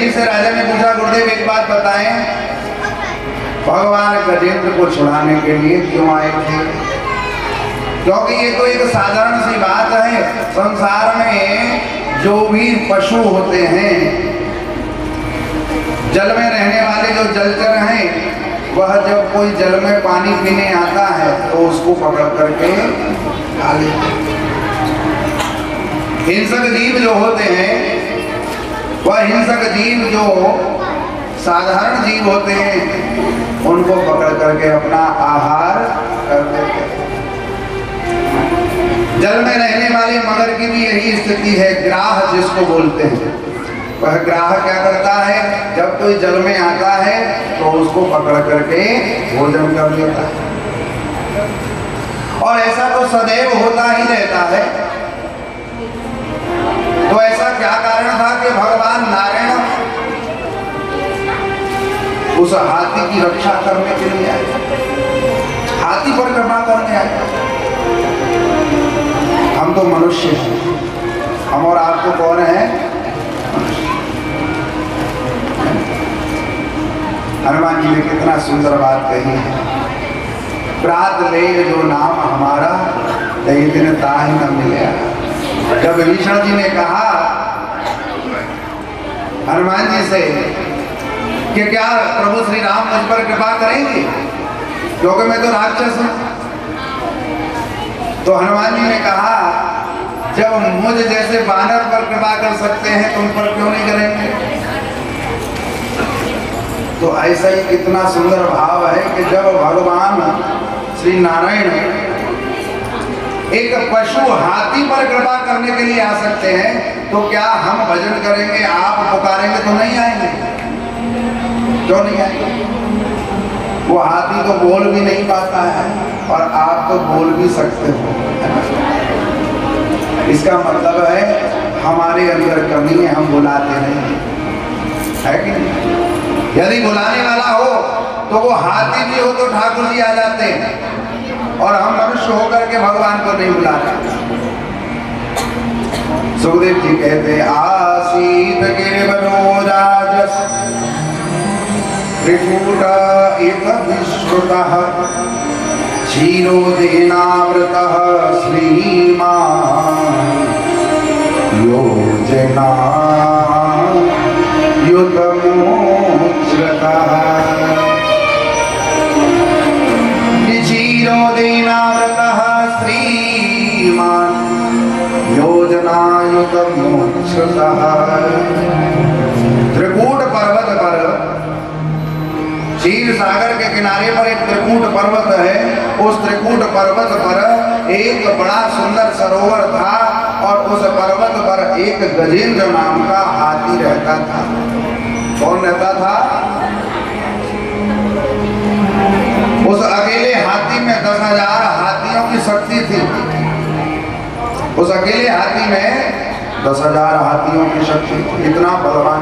यहीं से राजा ने पूछा, गुरुदेव एक बात बताएं, भगवान गजेंद्र को छुड़ाने के लिए क्यों आए थे? क्योंकि ये तो एक साधारण सी बात है, संसार में जो भी पशु होते हैं, जल में रहने वाले जो जलचर हैं, वह जब कोई जल में पानी पीने आता है तो उसको पकड़ करके खा लेते हैं। हिंसक जीव जो होते हैं, वह हिंसक जीव जो साधारण जीव होते हैं, उनको पकड़ करके अपना आहार कर देते हैं। जल में रहने वाले मगर की भी यही स्थिति है, ग्राह जिसको बोलते हैं। वह ग्राह क्या करता है, जब कोई जल में आता है तो उसको पकड़ करके भोजन कर लेता है। और ऐसा तो सदैव होता ही रहता है। तो ऐसा क्या कारण था कि भगवान नारायण उस हाथी की रक्षा करने के लिए आए, हाथी पर कृपा करने आए? हम तो मनुष्य हैं, हम और आप तो कौन है? हनुमान जी ने कितना सुंदर बात कही है, प्रात ले जो नाम हमारा, एक दिन ताहि न मिले। जब विभीषण जी ने कहा हनुमान जी से कि क्या प्रभु श्री राम मुझ पर कृपा करेंगे, क्योंकि मैं तो राक्षस हूं, तो हनुमान जी ने कहा, जब मुझ जैसे बानर पर कृपा कर सकते हैं, तुम पर क्यों नहीं करेंगे? तो ऐसा ही कितना सुंदर भाव है कि जब भगवान श्री नारायण एक पशु हाथी पर कृपा करने के लिए आ सकते हैं, तो क्या हम भजन करेंगे, आप पुकारेंगे तो नहीं आएंगे? क्यों नहीं आएंगे? वो हाथी तो बोल भी नहीं पाता है और आप तो बोल भी सकते हो। इसका मतलब है हमारे अंदर कमी है, हम बुलाते नहीं, है कि नहीं? यदि बुलाने वाला हो तो वो हाथी भी हो तो ठाकुर जी आ जाते हैं, और हम मनुष्य होकर के भगवान को नहीं बुलाते। सुखदेव जी कहते, आसीत गिरिवरोराजस त्रिकूट एक विश्रुतः क्षीरोदेनावृतः श्रीमान् योजना युतमोच्चृतः। क्षीरोदेनावृतः श्रीमान् योजनायुतमोच्चृतः। त्रिकूट पर्वत पर, क्षीर सागर के किनारे पर एक त्रिकूट पर्वत है। उस त्रिकूट पर्वत पर एक बड़ा सुंदर सरोवर था, और उस पर्वत पर एक गजेंद्र नाम का हाथी रहता था। कौन रहता था? उस अकेले हाथी में 10,000 हाथियों की शक्ति थी। उस अकेले हाथी में 10,000 हाथियों की शक्ति, इतना बलवान।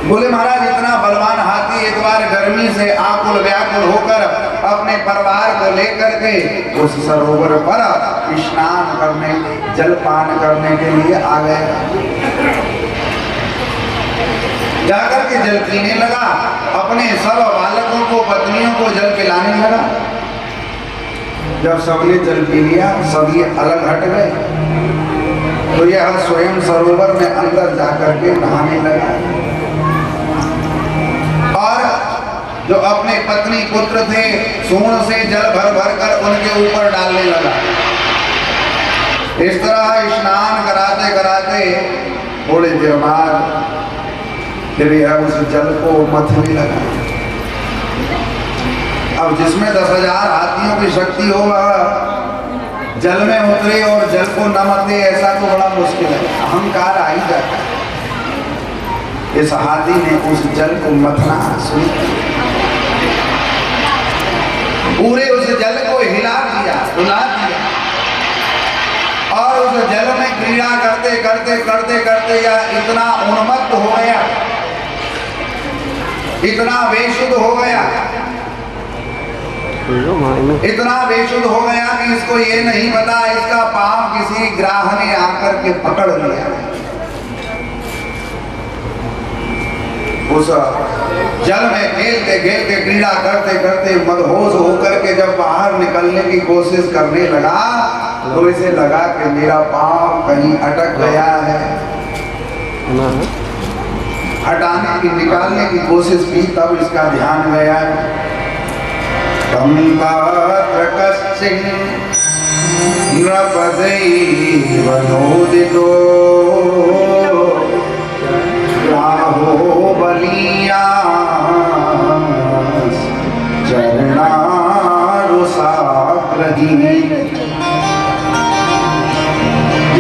बोले महाराज, इतना बलवान हाथी एक बार गर्मी से आकुल व्याकुल होकर अपने परिवार को लेकर के उस सरोवर पर स्नान करने, जलपान करने के लिए आ गए। जाकर के जल पीने लगा, अपने सब बालकों को, पत्नियों को जल पिलाने लगा। जब सबने जल पी लिया, सभी अलग हट गए, तो यह स्वयं सरोवर में अंदर जाकर के नहाने लगा, और जो अपने पत्नी पुत्र थे, सूंड से जल भर भर कर उनके ऊपर डालने लगा। इस तरह स्नान कराते कराते थोड़ी देर बाद फिर यह उस जल को मथने लगा। अब जिसमें 10,000 हाथियों की शक्ति हो, जल में उतरे और जल को न मथे, ऐसा तो बड़ा मुश्किल है, अहंकार आ ही जाता है। इस हाथी ने उस जल को मथना शुरू किया, पूरे उस जल को हिला दिया, डुला दिया, और उस जल में क्रीड़ा करते करते करते करते यह इतना उन्मत्त हो गया, इतना बेशुद्ध हो गया, इतना बेशुद्ध हो गया कि इसको ये नहीं पता इसका पांव किसी ग्राह ने आकर के पकड़ लिया। उस जल में खेलते खेलते क्रीड़ा करते करते मदहोश होकर के जब बाहर निकलने की कोशिश करने लगा तो इसे लगा कि मेरा पांव कहीं अटक गया है। हटाने की निकालने की कोशिश की तब इसका ध्यान गया नृपदैवनोदितो राहो बलिया चरणारुसाग्रही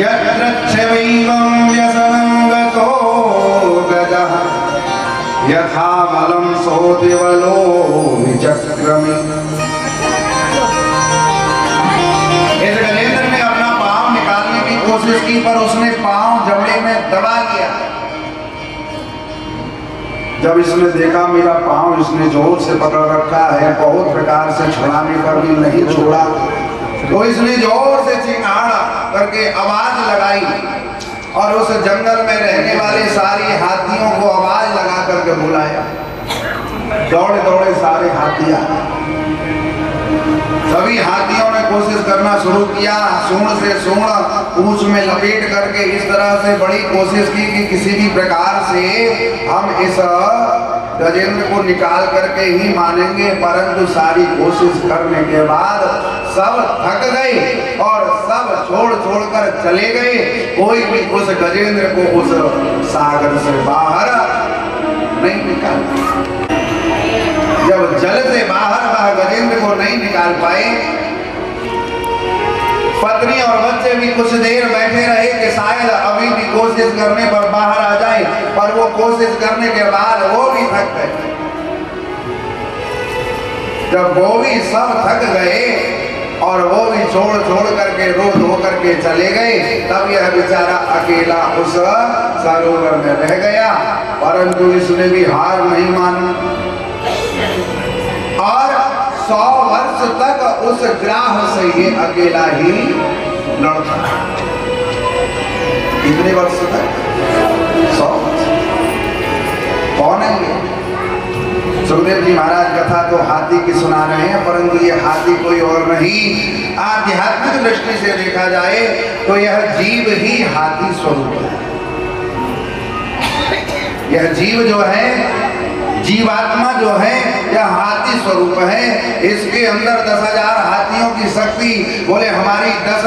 यत्रच्छवैवं व्यसनं गतो गजः यथा बलं सोऽतिबलो विचक्रमे। इस गजेंद्र ने अपना पांव निकालने की कोशिश की पर उसने पांव जबड़े में दबा लिया। जब इसने देखा मेरा पांव इसने जोर से पकड़ रखा है, बहुत प्रकार से छुड़ाने पर भी नहीं छोड़ा, तो इसने जोर से चिंगाड़ा करके आवाज लगाई और उस जंगल में रहने वाले सारे हाथियों को आवाज लगा करके बुलाया। दौड़े दौड़े सारे हाथी आए। सभी हाथियों ने कोशिश करना शुरू किया, सूंड से सूंड पूंछ में लपेट करके इस तरह से बड़ी कोशिश की कि किसी भी प्रकार से हम इस गजेंद्र को निकाल करके ही मानेंगे, परंतु सारी कोशिश करने के बाद सब थक गए और सब छोड़ छोड़ कर चले गए। कोई भी उस गजेंद्र को उस सागर से बाहर नहीं निकाल। जब जल से बाहर वह गजेंद्र को नहीं निकाल पाए, पत्नी और बच्चे भी कुछ देर बैठे रहे कि शायद अभी भी कोशिश करने पर बाहर आ जाए, पर वो कोशिश करने के बाद वो भी थक गए। जब वो भी सब थक गए और वो भी छोड़ छोड़ करके रो धो करके चले गए, तब यह बेचारा अकेला उस सरोवर में रह गया। परंतु इसने भी हार नहीं मानी और 100 वर्ष तक उस ग्राह से ये अकेला ही लड़ता। कितने वर्ष तक? 100 वर्ष। कौन है ये? सुखदेव जी महाराज कथा तो हाथी की सुना रहे हैं, परंतु ये हाथी कोई और नहीं, आध्यात्मिक दृष्टि से देखा जाए तो यह जीव ही हाथी स्वरूप है। यह जीव जो है, जीवात्मा जो है, यह हाथी स्वरूप है। इसके अंदर 10,000 हाथियों की शक्ति, बोले हमारी 10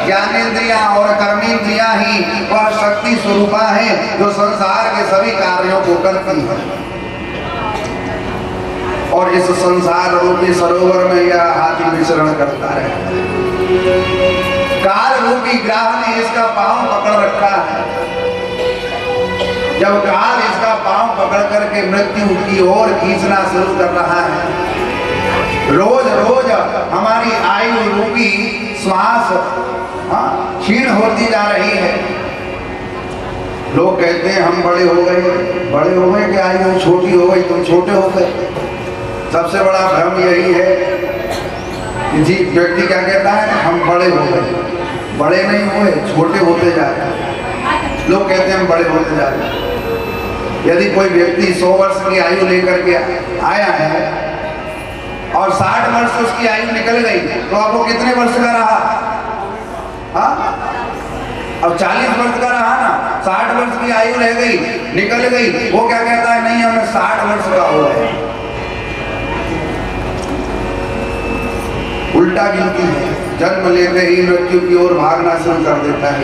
ज्ञानेंद्रियां और कर्मेंद्रियां ही वह शक्ति स्वरूपा है जो संसार के सभी कार्यों को करती है। और इस संसार रूपी सरोवर में यह हाथी विचरण करता है। काल रूपी ग्राह ने इसका पांव पकड़ रखा है। जब काल इसका पांव पकड़ करके मृत्यु की ओर खींचना शुरू कर रहा है, रोज रोज हमारी आयु रूपी श्वास क्षीण होती जा रही है। लोग कहते हैं हम बड़े हो गए कि आयु छोटी हो गई, तुम छोटे हो गए। सबसे बड़ा भ्रम यही है कि जी व्यक्ति क्या कहता है, हम बड़े हो गए। बड़े नहीं हुए, छोटे होते जा रहे हैं। लोग कहते हैं हम बड़े होते जा रहे हैं। यदि कोई व्यक्ति 100 वर्ष की आयु लेकर के आया है और 60 वर्ष उसकी आयु निकल गई, तो अब वो कितने वर्ष का रहा? अब 40 वर्ष का रहा ना, 60 वर्ष की आयु रह गई, निकल गई। वो क्या कहता है, नहीं हमें 60 वर्ष का हुआ है। उल्टा गिनती है, जन्म लेते ही मृत्यु की ओर भागना शुरू कर देता है।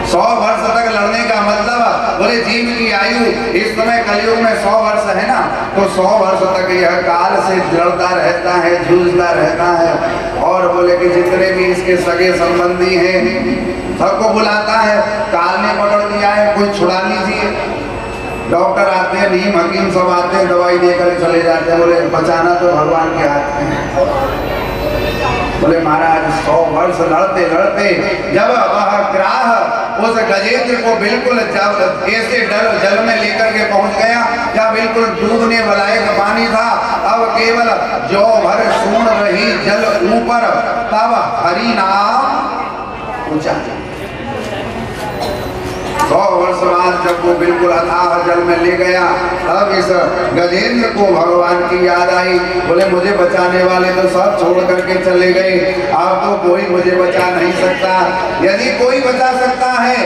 100 वर्ष तक लड़ने का मतलब, बोले जीव की आयु इस समय कलयुग में 100 वर्ष है ना, तो 100 वर्ष तक यह काल से लड़ता रहता है, जूझता रहता है। और बोले कि जितने भी इसके सगे संबंधी हैं सबको बुलाता है, काल ने पकड़ लिया है, कोई छुड़ा लीजिए। डॉक्टर आते हैं, नीम हकीम सब आते हैं, दवाई देकर चले जाते हैं, बोले बचाना तो भगवान के हाथ में। बोले महाराज 100 वर्ष लड़ते लड़ते जब वह ग्राह उस गजेंद्र को बिल्कुल ऐसे जल में लेकर के पहुंच गया, या बिल्कुल डूबने वाला एक पानी था, अब केवल जो भर सूंड रही जल ऊपर, तब हरि नाम ऊंचा। 100 100 वर्ष बाद जब वो बिल्कुल अथाह जल में ले गया, तब इस गजेंद्र को भगवान की याद आई। बोले मुझे बचाने वाले तो सब छोड़ करके चले गए, अब तो कोई मुझे बचा नहीं सकता। यदि कोई बचा सकता है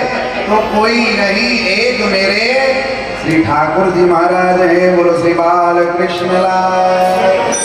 तो कोई नहीं, एक मेरे श्री ठाकुर जी महाराज हैं। बोलो श्री बाल कृष्ण लाल।